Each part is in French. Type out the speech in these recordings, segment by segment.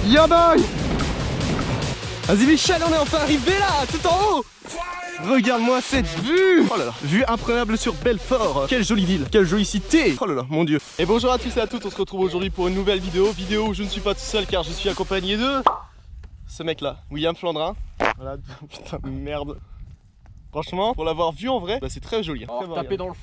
Yeah boy. Vas-y Michel, on est enfin arrivé là, tout en haut. Regarde-moi cette vue. Oh là là, vue imprenable sur Belfort. Quelle jolie ville, quelle jolie cité. Oh là là, mon dieu. Et bonjour à tous et à toutes, on se retrouve aujourd'hui pour une nouvelle vidéo. Vidéo où je ne suis pas tout seul car je suis accompagné de ce mec là, William Flandrin. Voilà, putain de merde. Franchement, pour l'avoir vu en vrai, bah, c'est très joli. Oh, taper dans le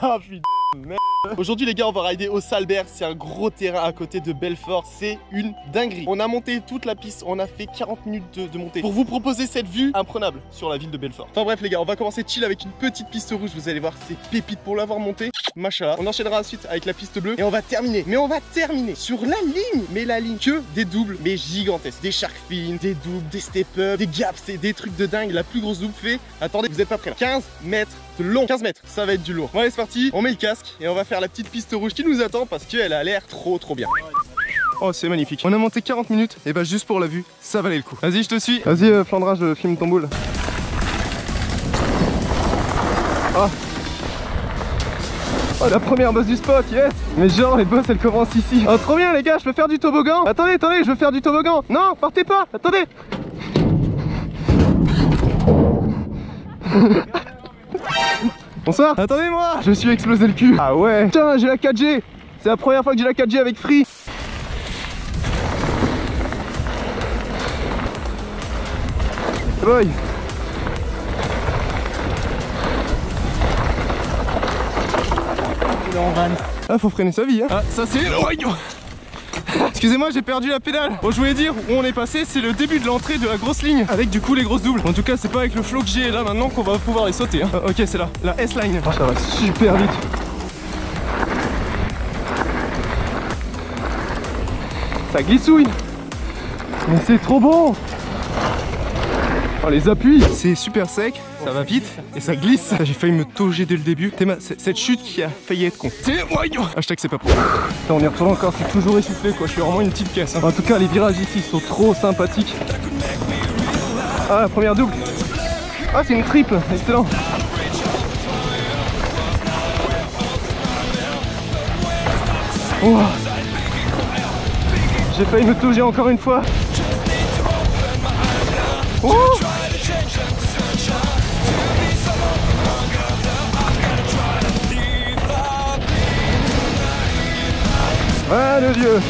Ah putain de merde. Aujourd'hui les gars, on va rider au Salbert. C'est un gros terrain à côté de Belfort. C'est une dinguerie. On a monté toute la piste, on a fait 40 minutes de montée pour vous proposer cette vue imprenable sur la ville de Belfort. Enfin bref les gars, on va commencer chill avec une petite piste rouge. Vous allez voir, c'est pépite pour l'avoir montée. Machallah. On enchaînera ensuite avec la piste bleue et on va terminer. Mais on va terminer sur la ligne. Mais la ligne que des doubles, mais gigantesques. Des shark fins, des doubles, des step-up, des gaps, c'est des trucs de dingue. La plus grosse double fait, attendez, vous êtes pas prêts là, 15 mètres de long. 15 mètres, ça va être du lourd. Bon allez c'est parti, on met le casque et on va faire la petite piste rouge qui nous attend parce qu'elle a l'air trop bien. Oh c'est magnifique. On a monté 40 minutes et bah juste pour la vue, ça valait le coup. Vas-y je te suis. Vas-y Flandrin, je filme ton boule. Oh. Oh la première bosse du spot, yes. Mais genre les bosses elles commencent ici. Oh trop bien les gars, je peux faire du toboggan. Attendez, je veux faire du toboggan. Non, partez pas, attendez. Bonsoir. Attendez-moi, je suis explosé le cul. Ah ouais. Putain, j'ai la 4G. C'est la première fois que j'ai la 4G avec Free. Boy. Ah, faut freiner sa vie hein. Ah, ça c'est... Excusez-moi, j'ai perdu la pédale. Bon, je voulais dire où on est passé, c'est le début de l'entrée de la grosse ligne avec du coup les grosses doubles. En tout cas, c'est pas avec le flow que j'ai là maintenant qu'on va pouvoir les sauter hein. Ok, c'est là, la S-line. Oh, ça va super vite. Ça glissouille. Mais c'est trop bon. Oh, les appuis, c'est super sec, ça va vite et ça glisse. J'ai failli me tauger dès le début. Cette chute qui a failli être con. Hashtag c'est pas pour. On y retourne encore, je suis toujours essoufflé quoi, je suis vraiment une petite caisse hein. En tout cas les virages ici sont trop sympathiques. Ah la première double. Ah c'est une triple, excellent. Oh. J'ai failli me tauger encore une fois. Oh. Ah le dieu.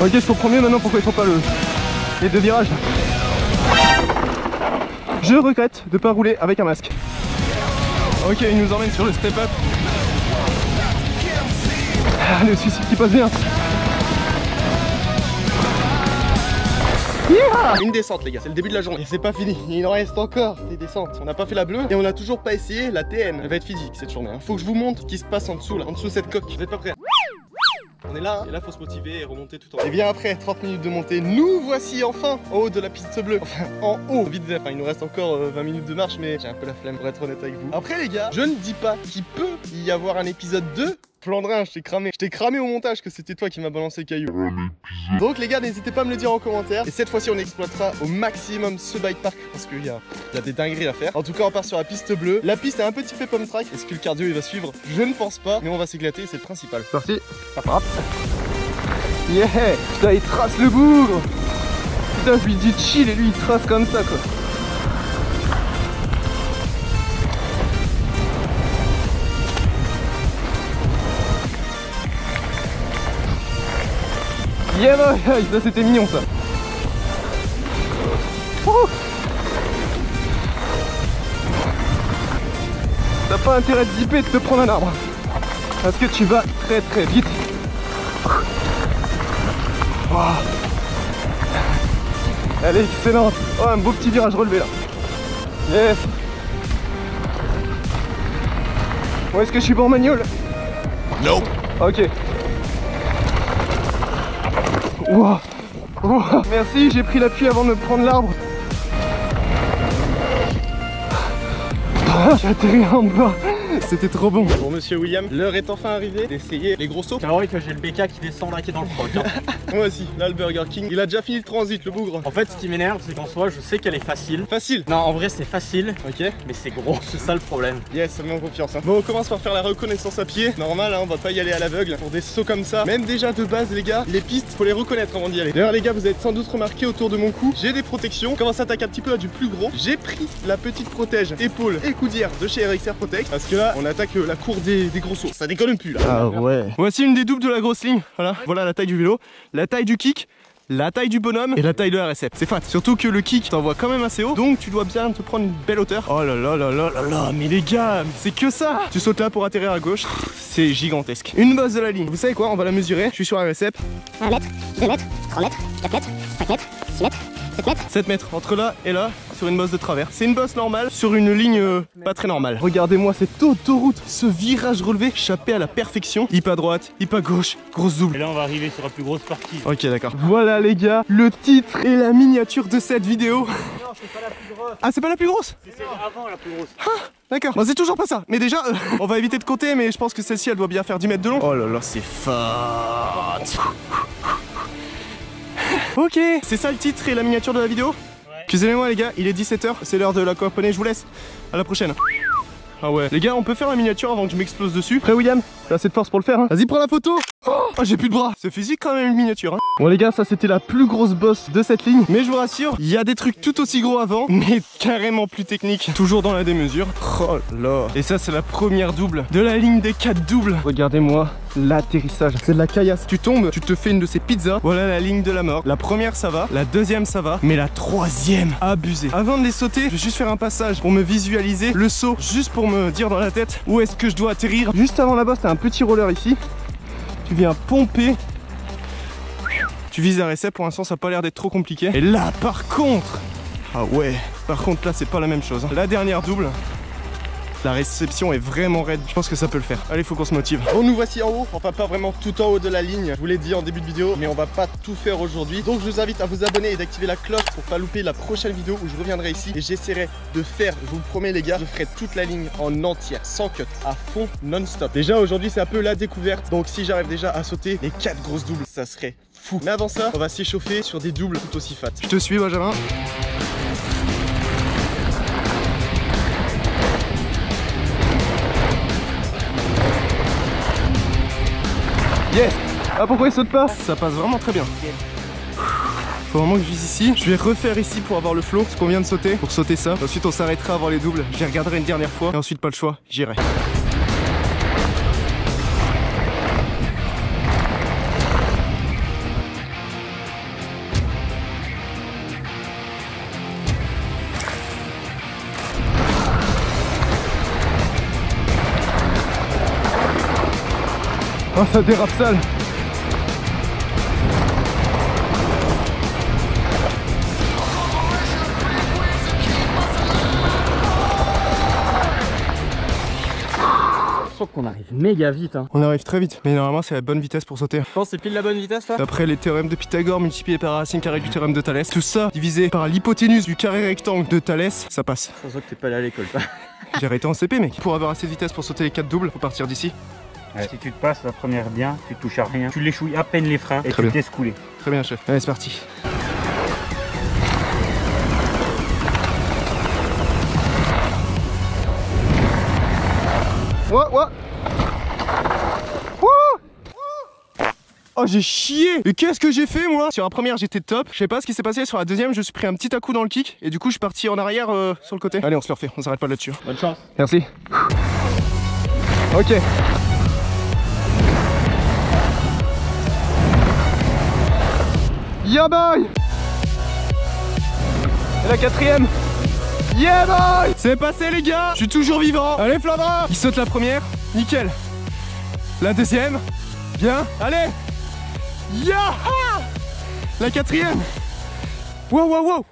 Ok je comprends mieux maintenant pourquoi ils font pas les deux virages. Je regrette de pas rouler avec un masque. Ok il nous emmène sur le step up. Ah, le suicide qui passe bien. Yeah. Une descente les gars, c'est le début de la journée. Et c'est pas fini, il en reste encore des descentes. On n'a pas fait la bleue et on n'a toujours pas essayé la TN. Elle va être physique cette journée hein. Faut que je vous montre ce qui se passe en dessous là, en dessous de cette coque. Vous êtes pas prêts? On est là, hein. Et là faut se motiver et remonter tout en haut. Et bien après 30 minutes de montée, nous voici enfin en haut de la piste bleue. Enfin en haut, vite fait, enfin, il nous reste encore 20 minutes de marche mais j'ai un peu la flemme pour être honnête avec vous. Après les gars, je ne dis pas qu'il peut y avoir un épisode 2. Flandrin, je t'ai cramé au montage que c'était toi qui m'as balancé le caillou. Donc les gars, n'hésitez pas à me le dire en commentaire. Et cette fois-ci, on exploitera au maximum ce bike park parce qu'il y a des dingueries à faire. En tout cas, on part sur la piste bleue. La piste est un petit peu pump track. Est-ce que le cardio il va suivre? Je ne pense pas, mais on va s'éclater, c'est le principal. Parti. Hop. Yeah. Putain, il trace le bougre. Putain, je lui dis chill et lui il trace comme ça quoi. Yeah boy, ça c'était mignon ça. Oh. T'as pas intérêt de zipper et de te prendre un arbre parce que tu vas très vite. Oh. Elle est excellente. Oh un beau petit virage relevé là. Yes. Où est-ce que je suis bon en manual? Non. Ok. Wow. Wow. Merci, j'ai pris l'appui avant de me prendre l'arbre. J'ai atterri en bas. c'était trop bon. Bon monsieur William, l'heure est enfin arrivée d'essayer les gros sauts. C'est vrai que j'ai le BK qui descend là, qui est dans le froc. Hein. Moi aussi, là le Burger King, il a déjà fini le transit, le bougre. En fait, ce qui m'énerve, c'est qu'en soi, je sais qu'elle est facile. Facile. Non, en vrai, c'est facile. Ok. Mais c'est gros, c'est ça le problème. Yes, ça me met en confiance. Hein. Bon, on commence par faire la reconnaissance à pied. Normal, hein, on va pas y aller à l'aveugle. Pour des sauts comme ça, même déjà de base, les gars, les pistes, faut les reconnaître avant d'y aller. D'ailleurs, les gars, vous avez sans doute remarqué autour de mon cou, j'ai des protections. On commence à attaquer un petit peu à du plus gros. J'ai pris la petite protège épaule et coudière de chez RXR Protect. Parce que là, on attaque la cour des gros sauts. Ça déconne plus là. Ah ouais. Voici une des doubles de la grosse ligne. Voilà, voilà la taille du vélo, la taille du kick, la taille du bonhomme et la taille de la RSF. C'est fat. Surtout que le kick t'envoie quand même assez haut, donc tu dois bien te prendre une belle hauteur. Oh là là là là là là, mais les gars, c'est que ça. Tu sautes là pour atterrir à gauche, c'est gigantesque. Une bosse de la ligne. Vous savez quoi, on va la mesurer. Je suis sur la RSF. 1 mètre, 2 mètres, 3 mètres, 4 mètres, 5 mètres, 6 mètres, 7 mètres. 7 mètres entre là et là sur une bosse de travers. C'est une bosse normale sur une ligne pas très normale. Regardez-moi cette autoroute, ce virage relevé, chappé à la perfection. Hip à droite, hip à gauche, grosse double. Et là on va arriver sur la plus grosse partie. Ok d'accord. Voilà les gars, le titre et la miniature de cette vidéo. Non, c'est pas la plus grosse. Ah c'est pas la plus grosse? C'est celle avant la plus grosse. Ah d'accord. Bon c'est toujours pas ça. Mais déjà, on va éviter de compter, mais je pense que celle-ci elle doit bien faire 10 mètres de long. Oh là là, c'est fat. Ok, c'est ça le titre et la miniature de la vidéo. Excusez-moi les gars, il est 17 h, c'est l'heure de la cooponnée, je vous laisse. À la prochaine. Ah ouais. Les gars, on peut faire la miniature avant que je m'explose dessus. Prêt William? J'ai assez de force pour le faire hein. Vas-y, prends la photo. Oh, j'ai plus de bras. C'est physique quand même une miniature hein. Bon les gars, ça c'était la plus grosse bosse de cette ligne. Mais je vous rassure, il y a des trucs tout aussi gros avant, mais carrément plus techniques. Toujours dans la démesure. Oh là. Et ça c'est la première double de la ligne des 4 doubles. Regardez-moi l'atterrissage. C'est de la caillasse. Tu tombes, tu te fais une de ces pizzas. Voilà la ligne de la mort. La première ça va, la deuxième ça va, mais la troisième, abusée. Avant de les sauter, je vais juste faire un passage pour me visualiser le saut, juste pour me dire dans la tête où est-ce que je dois atterrir. Juste avant la bosse, t'as un petit roller ici. Tu viens pomper. Tu vises la RSF, pour l'instant ça n'a pas l'air d'être trop compliqué. Et là par contre, ah ouais, par contre là c'est pas la même chose hein. La dernière double, la réception est vraiment raide, je pense que ça peut le faire. Allez, faut qu'on se motive. Bon, nous voici en haut, enfin pas vraiment tout en haut de la ligne, je vous l'ai dit en début de vidéo, mais on va pas tout faire aujourd'hui. Donc je vous invite à vous abonner et d'activer la cloche pour pas louper la prochaine vidéo où je reviendrai ici et j'essaierai de faire, je vous le promets les gars, je ferai toute la ligne en entière, sans cut, à fond, non-stop. Déjà aujourd'hui c'est un peu la découverte, donc si j'arrive déjà à sauter les 4 grosses doubles, ça serait fou. Mais avant ça, on va s'échauffer sur des doubles tout aussi fat. Je te suis Benjamin. Yes. Ah pourquoi il saute pas? Ça passe vraiment très bien. Faut vraiment que je vise ici. Je vais refaire ici pour avoir le flow, ce qu'on vient de sauter, pour sauter ça. Ensuite on s'arrêtera avant les doubles. J'y regarderai une dernière fois. Et ensuite pas le choix, j'irai. Oh ça dérape sale. Je sens qu'on arrive méga vite hein. On arrive très vite, mais normalement c'est la bonne vitesse pour sauter. Je pense que c'est pile la bonne vitesse là. D'après les théorèmes de Pythagore multipliés par la racine carrée du théorème de Thalès, tout ça divisé par l'hypoténuse du carré rectangle de Thalès, ça passe. Je sens que t'es pas allé à l'école toi. J'ai arrêté en CP mec. Pour avoir assez de vitesse pour sauter les 4 doubles, faut partir d'ici. Ouais. Si tu te passes la première bien, tu touches à rien. Tu l'échouilles à peine les freins et très tu t'es coulé. Très bien chef. Allez c'est parti. Ouah. Oh j'ai chié. Et qu'est-ce que j'ai fait moi? Sur la première j'étais top. Je sais pas ce qui s'est passé. Sur la deuxième je me suis pris un petit à-coup dans le kick. Et du coup je suis parti en arrière sur le côté. Allez on se le refait, on s'arrête pas là-dessus. Bonne chance. Merci. Ok. Yeah boy. Et la quatrième. Yeah boy. C'est passé les gars. Je suis toujours vivant. Allez Flavra. Il saute la première. Nickel. La deuxième. Bien. Allez. Yeah. La quatrième. Wow.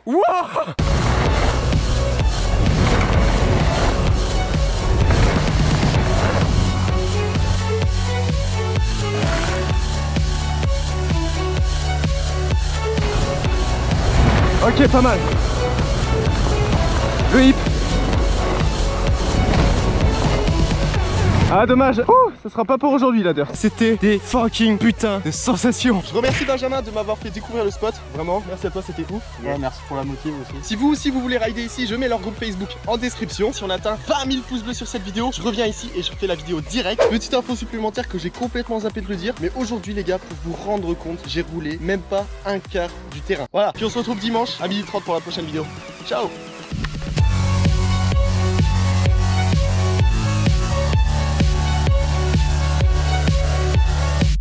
Ok, pas mal. Le hip. Ah dommage. Oh, ça sera pas pour aujourd'hui la DER. C'était des fucking putain de sensations. Je remercie Benjamin de m'avoir fait découvrir le spot. Vraiment, merci à toi, c'était fou. Ouais, merci pour la motive aussi. Si vous aussi vous voulez rider ici, je mets leur groupe Facebook en description. Si on atteint 20 000 pouces bleus sur cette vidéo, je reviens ici et je fais la vidéo direct. Petite info supplémentaire que j'ai complètement zappé de le dire, mais aujourd'hui les gars, pour vous rendre compte, j'ai roulé même pas un quart du terrain. Voilà, puis on se retrouve dimanche à 12h30 pour la prochaine vidéo. Ciao.